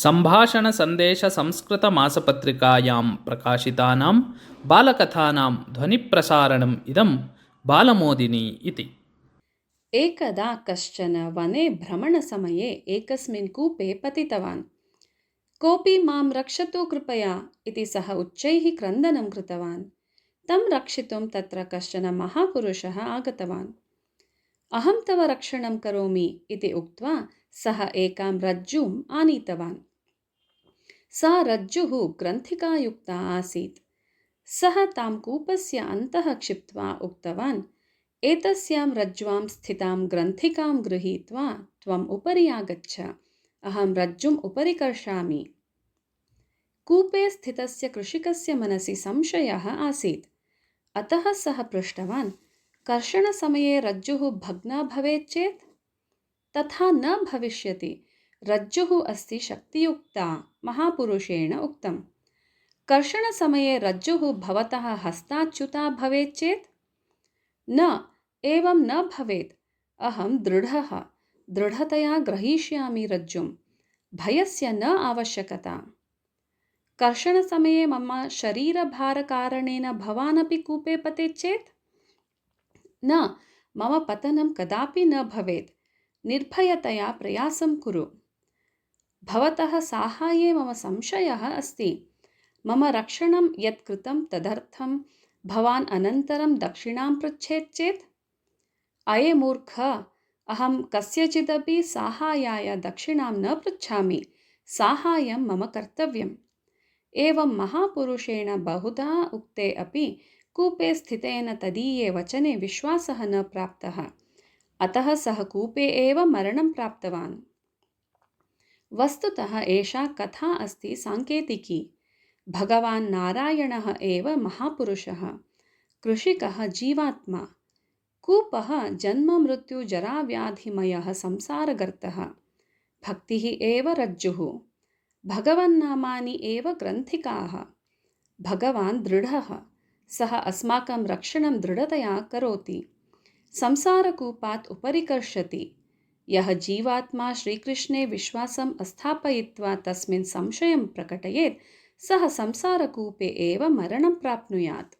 सम्भाषणसन्देशसंस्कृतमासपत्रिकायां प्रकाशितानां बालकथानां ध्वनिप्रसारणम् इदं बालमोदिनी इति। एकदा कश्चन वने भ्रमणसमये एकस्मिन् कूपे पतितवान्। कोऽपि मां रक्षतु कृपया इति सः उच्चैः क्रन्दनं कृतवान्। तं रक्षितुं तत्र कश्चन महापुरुषः आगतवान्। अहं तव रक्षणं करोमि इति उक्त्वा सः एकां रज्जुम् आनीतवान्। सा रज्जुः ग्रन्थिकायुक्ता आसीत्। सः तां कूपस्य अन्तः क्षिप्त्वा उक्तवान्, एतस्यां रज्ज्वां स्थितां ग्रन्थिकां गृहीत्वा त्वम् उपरि आगच्छ, अहं रज्जुम् उपरि कर्षामि। कूपे स्थितस्य कृषिकस्य मनसि संशयः आसीत्। अतः सः पृष्टवान्, कर्षणसमये रज्जुः भग्ना भवेत् चेत्? तथा न भविष्यति, रज्जुः अस्ति शक्तियुक्ता, महापुरुषेण उक्तम्। कर्षणसमये रज्जुः भवतः हस्ताच्युता भवेत् चेत्? न, एवं न भवेत्, अहं दृढतया ग्रहीष्यामि रज्जुं, भयस्य न आवश्यकता। कर्षणसमये मम शरीरभारकारणेन भवान् अपि कूपे पतेत् चेत्? न, मम पतनं कदापि न भवेत्, निर्भयतया प्रयासं कुरु। भवतः साहाय्ये मम संशयः अस्ति, मम रक्षणं यत् कृतं तदर्थं भवान् अनन्तरं दक्षिणां पृच्छेत् चेत्? अये मूर्ख, अहं कस्यचिदपि साहाय्याय दक्षिणां न पृच्छामि, साहाय्यं मम कर्तव्यम्। एवं महापुरुषेण बहुधा उक्ते अपि कूपे स्थितेन तदीये वचने विश्वासः न प्राप्तः। अतः सः कूपे एव मरणं प्राप्तवान्। वस्तुतः एषा कथा अस्ति साङ्केतिकी। भगवान् नारायणः एव महापुरुषः, कृषिकः जीवात्मा, कूपः जन्ममृत्युजराव्याधिमयः संसारगर्तः, भक्तिः एव रज्जुः, भगवन्नामानि एव ग्रन्थिकाः। भगवान् दृढः, सः अस्माकं रक्षणं दृढतया करोति, संसारकूपात् उपरि कर्षति। यः जीवात्मा श्रीकृष्णे विश्वासम् अस्थापयित्वा तस्मिन् संशयं प्रकटयेत्, सः संसारकूपे एव मरणं प्राप्नुयात्।